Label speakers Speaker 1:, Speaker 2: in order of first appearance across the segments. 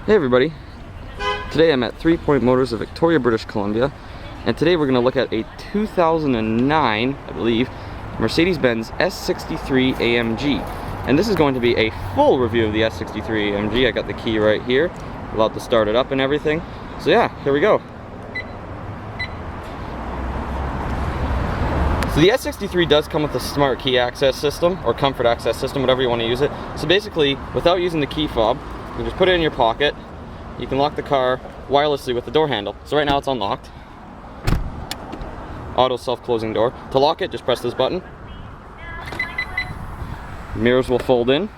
Speaker 1: Hey everybody, today I'm at 3 Point Motors of Victoria, British Columbia, and today we're going to look at a 2009, I believe, Mercedes Benz S63 AMG. And this is going to be a full review of the S63 AMG. I got the key right here, allowed to start it up and everything. So yeah, here we go. So the S63 does come with a smart key access system, or comfort access system, whatever you want to use it. So basically, without using the key fob, you just put it in your pocket. You can lock the car wirelessly with the door handle. So right now it's unlocked. Auto self-closing door. To lock it, just press this button. Mirrors will fold in.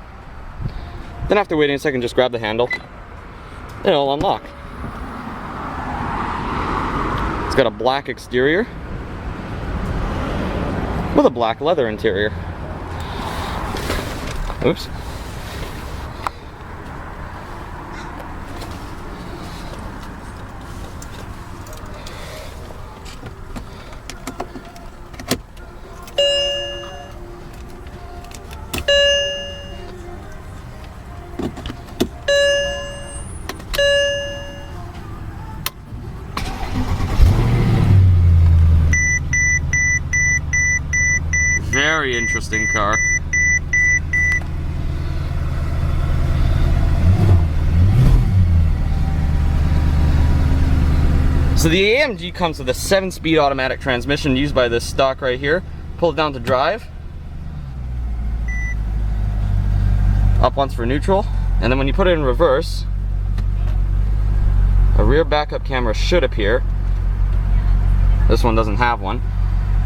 Speaker 1: Then after waiting a second, just grab the handle. And it'll unlock. It's got a black exterior with a black leather interior. Oops. Very interesting car. So the AMG comes with a 7-speed automatic transmission used by this stock right here. Pull it down to drive. Up once for neutral. And then when you put it in reverse, a rear backup camera should appear. This one doesn't have one.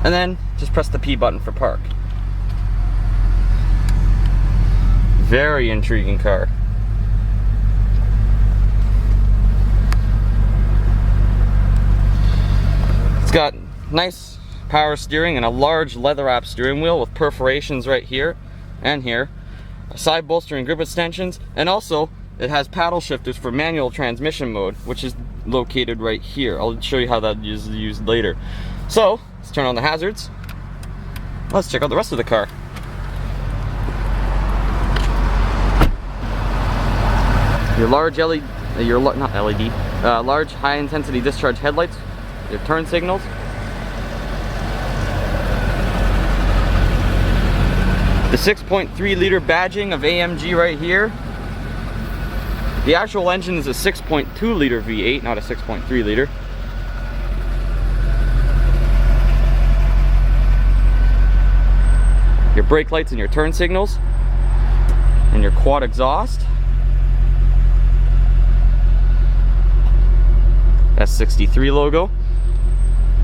Speaker 1: And then just press the P button for park. Very intriguing car. It's got nice power steering and a large leather wrap steering wheel with perforations right here and here. Side bolster and grip extensions, and also it has paddle shifters for manual transmission mode, which is located right here. I'll show you how that is used later. So let's turn on the hazards. Let's check out the rest of the car. Your large LED, large high intensity discharge headlights, your turn signals. The 6.3 liter badging of AMG right here. The actual engine is a 6.2 liter V8, not a 6.3 liter. Your brake lights and your turn signals, and your quad exhaust. S63 logo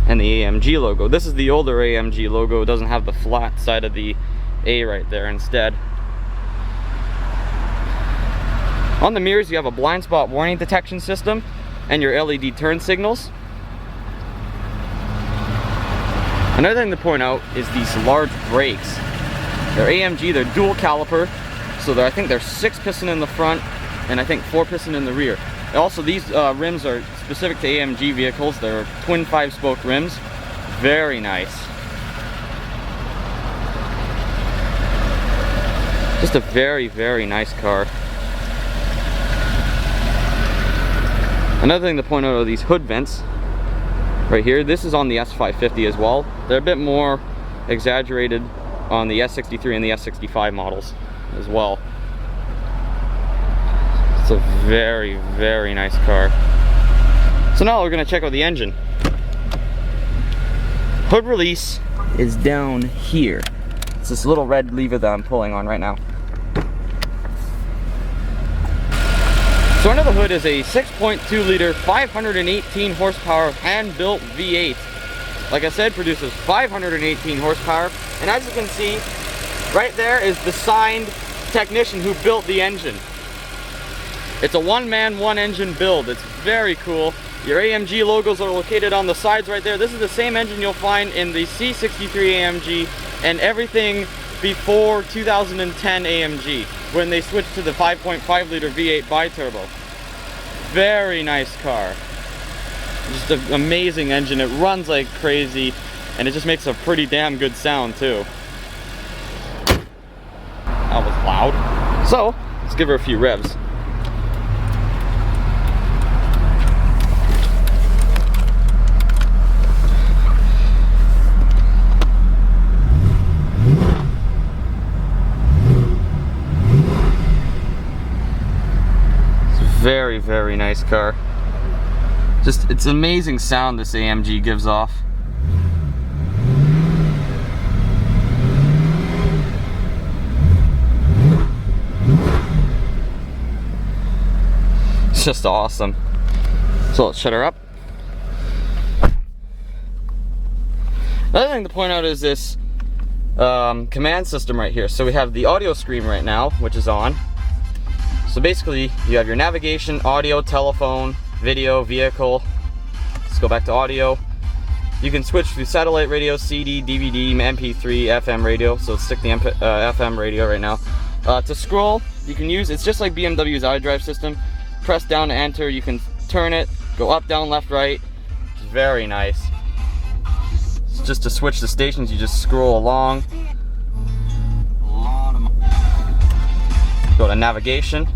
Speaker 1: and the AMG logo. This is the older AMG logo. It doesn't have the flat side of the A right there instead. On the mirrors you have a blind spot warning detection system and your LED turn signals. Another thing to point out is these large brakes. They're AMG, they're dual caliper, so I think they're 6-piston in the front and I think 4-piston in the rear. Also, these rims are specific to AMG vehicles. They're twin 5-spoke rims. Very nice. Just a very, very nice car. Another thing to point out are these hood vents right here. This is on the S550 as well. They're a bit more exaggerated on the S63 and the S65 models as well. It's a very, very nice car. So now we're going to check out the engine. Hood release is down here. It's this little red lever that I'm pulling on right now. So under the hood is a 6.2 liter, 518 horsepower hand-built V8. Like I said, produces 518 horsepower. And as you can see, right there is the signed technician who built the engine. It's a one-man, one-engine build. It's very cool. Your AMG logos are located on the sides right there. This is the same engine you'll find in the C63 AMG and everything before 2010 AMG, when they switched to the 5.5 liter V8 bi-turbo. Very nice car. Just an amazing engine. It runs like crazy, and it just makes a pretty damn good sound too. That was loud. So, let's give her a few revs. Very, very nice car. Just, it's amazing sound this AMG gives off. It's just awesome. So let's shut her up. Another thing to point out is this command system right here. So we have the audio screen right now, which is on. So basically, you have your navigation, audio, telephone, video, vehicle. Let's go back to audio. You can switch through satellite radio, CD, DVD, MP3, FM radio. So let's stick the FM radio right now. To scroll, you can use, it's just like BMW's iDrive system. Press down to enter, you can turn it, go up, down, left, right. It's very nice. Just to switch the stations, you just scroll along. Go to navigation.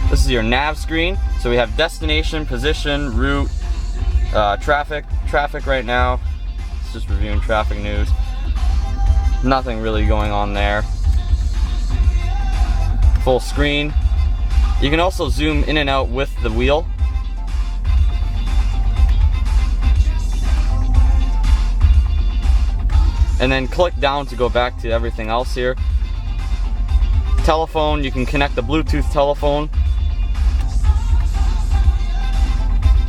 Speaker 1: This is your nav screen. So we have destination, position, route, traffic right now. It's just reviewing traffic news. Nothing really going on there. Full screen. You can also zoom in and out with the wheel. And then click down to go back to everything else here. Telephone, you can connect the Bluetooth telephone.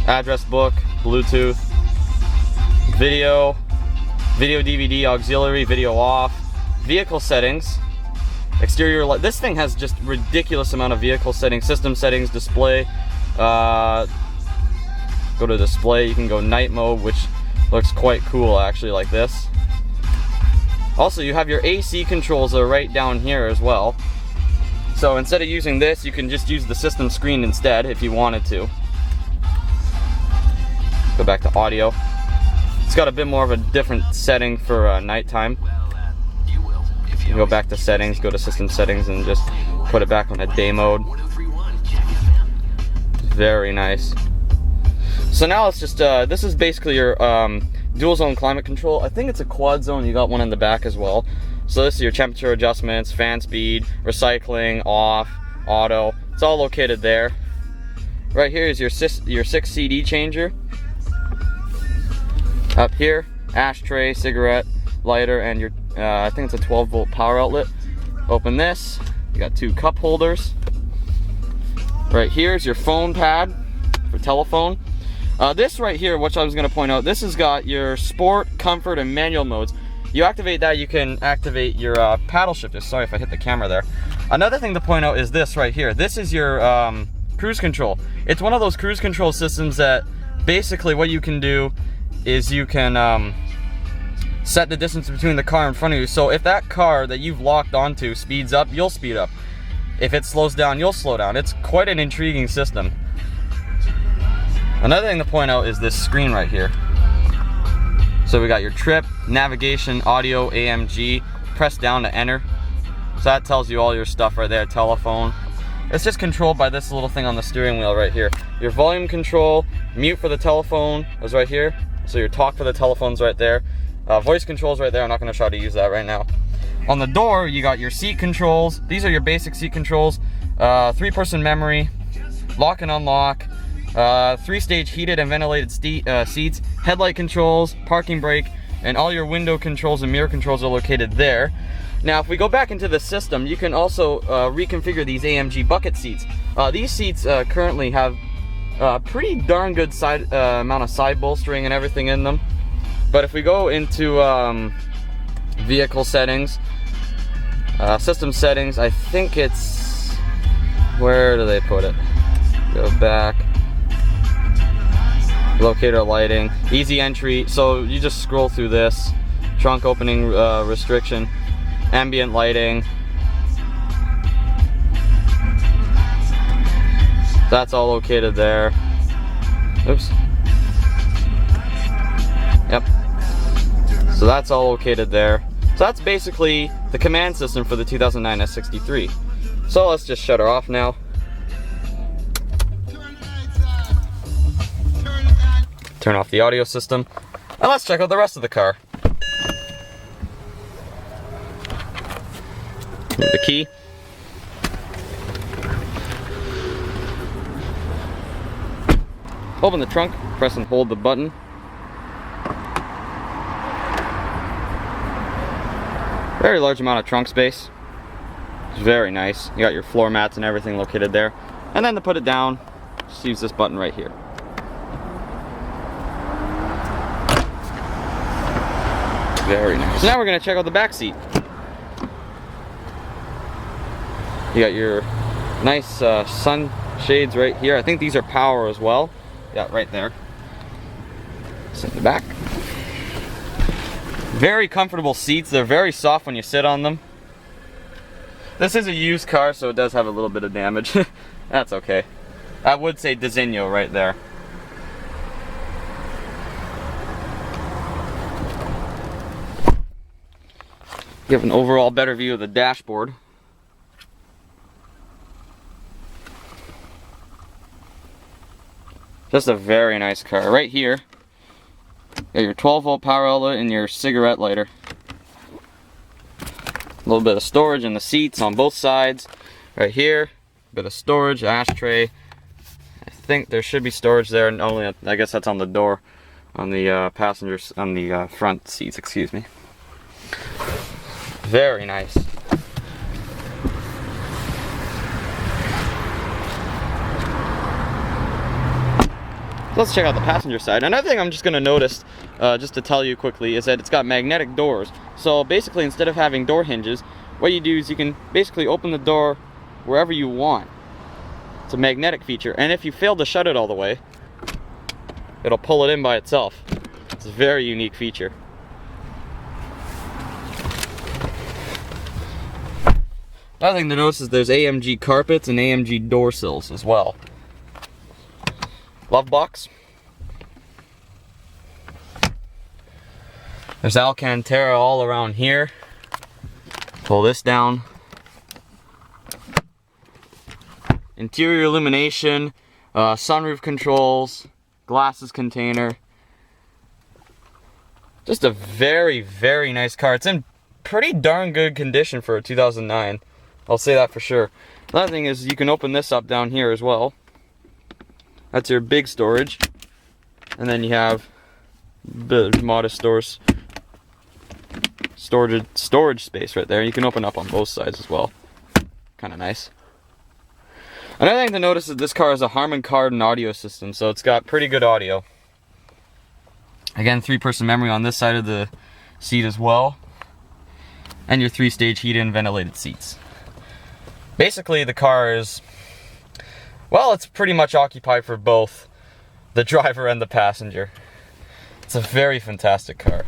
Speaker 1: Address book, Bluetooth. Video DVD, auxiliary, video off. Vehicle settings. Exterior light. This thing has just ridiculous amount of vehicle settings. System settings, display. Go to display, you can go night mode, which looks quite cool actually, like this. Also, you have your AC controls that are right down here as well. So instead of using this, you can just use the system screen instead if you wanted to. Go back to audio. It's got a bit more of a different setting for nighttime. You can go back to settings, go to system settings, and just put it back on a day mode. Very nice. So now it's just, this is basically your dual zone climate control. I think it's a quad zone, you got one in the back as well. So this is your temperature adjustments, fan speed, recycling, off, auto. It's all located there. Right here is your 6 CD changer. Up here, ashtray, cigarette, lighter, and your, I think it's a 12-volt power outlet. Open this, you got 2 cup holders. Right here is your phone pad for telephone. This right here, which I was going to point out, this has got your sport, comfort, and manual modes. You activate that, you can activate your paddle shifter. Sorry if I hit the camera there. Another thing to point out is this right here. This is your cruise control. It's one of those cruise control systems that basically what you can do is you can set the distance between the car in front of you. So if that car that you've locked onto speeds up, you'll speed up. If it slows down, you'll slow down. It's quite an intriguing system. Another thing to point out is this screen right here. So we got your trip, navigation, audio, AMG. Press down to enter. So that tells you all your stuff right there, telephone. It's just controlled by this little thing on the steering wheel right here. Your volume control, mute for the telephone is right here. So your talk for the telephone's right there. Voice controls right there. I'm not going to try to use that right now. On the door, you got your seat controls. These are your basic seat controls. 3-person memory, lock and unlock. 3-stage heated and ventilated seats, headlight controls, parking brake, and all your window controls and mirror controls are located there. Now if we go back into the system, you can also reconfigure these AMG bucket seats. These seats currently have pretty darn good amount of side bolstering and everything in them. But if we go into vehicle settings, system settings, I think it's, where do they put it? Go back. Locator lighting, easy entry, so you just scroll through this. Trunk opening restriction, ambient lighting. That's all located there. Oops. Yep. So that's all located there. So that's basically the command system for the 2009 S63. So let's just shut her off now. Turn off the audio system, and let's check out the rest of the car. The key. Open the trunk, press and hold the button. Very large amount of trunk space. It's very nice. You got your floor mats and everything located there. And then to put it down, just use this button right here. Very nice. So now we're going to check out the back seat. You got your nice sun shades right here. I think these are power as well. Yeah, right there. Sit in the back. Very comfortable seats. They're very soft when you sit on them. This is a used car, so it does have a little bit of damage. That's okay. I would say Diseño right there. You have an overall better view of the dashboard. Just a very nice car. Right here, you got your 12-volt power outlet and your cigarette lighter. A little bit of storage in the seats on both sides. Right here, a bit of storage, ashtray. I think there should be storage there, and only I guess that's on the door, on the passengers, on the front seats. Excuse me. Very nice. Let's check out the passenger side. Another thing I'm just going to notice, just to tell you quickly, is that it's got magnetic doors. So basically, instead of having door hinges, what you do is you can basically open the door wherever you want. It's a magnetic feature, and if you fail to shut it all the way, it'll pull it in by itself. It's a very unique feature. Another thing to notice is there's AMG carpets and AMG door sills as well. Glove box. There's Alcantara all around here. Pull this down. Interior illumination, sunroof controls, glasses container. Just a very, very nice car. It's in pretty darn good condition for a 2009. I'll say that for sure. Another thing is you can open this up down here as well. That's your big storage. And then you have a bit of modest storage space right there. You can open up on both sides as well. Kind of nice. Another thing to notice is this car has a Harman Kardon audio system, so it's got pretty good audio. Again, 3-person memory on this side of the seat as well. And your 3-stage heated and ventilated seats. Basically, the car is, well, it's pretty much occupied for both the driver and the passenger. It's a very fantastic car.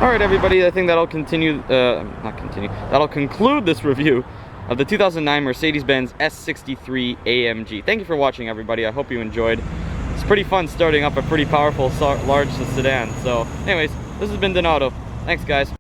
Speaker 1: Alright everybody, I think that'll that'll conclude this review of the 2009 Mercedes Benz S63 AMG. Thank you for watching everybody, I hope you enjoyed. It's pretty fun starting up a pretty powerful large sedan. So anyways, this has been Donato. Thanks guys.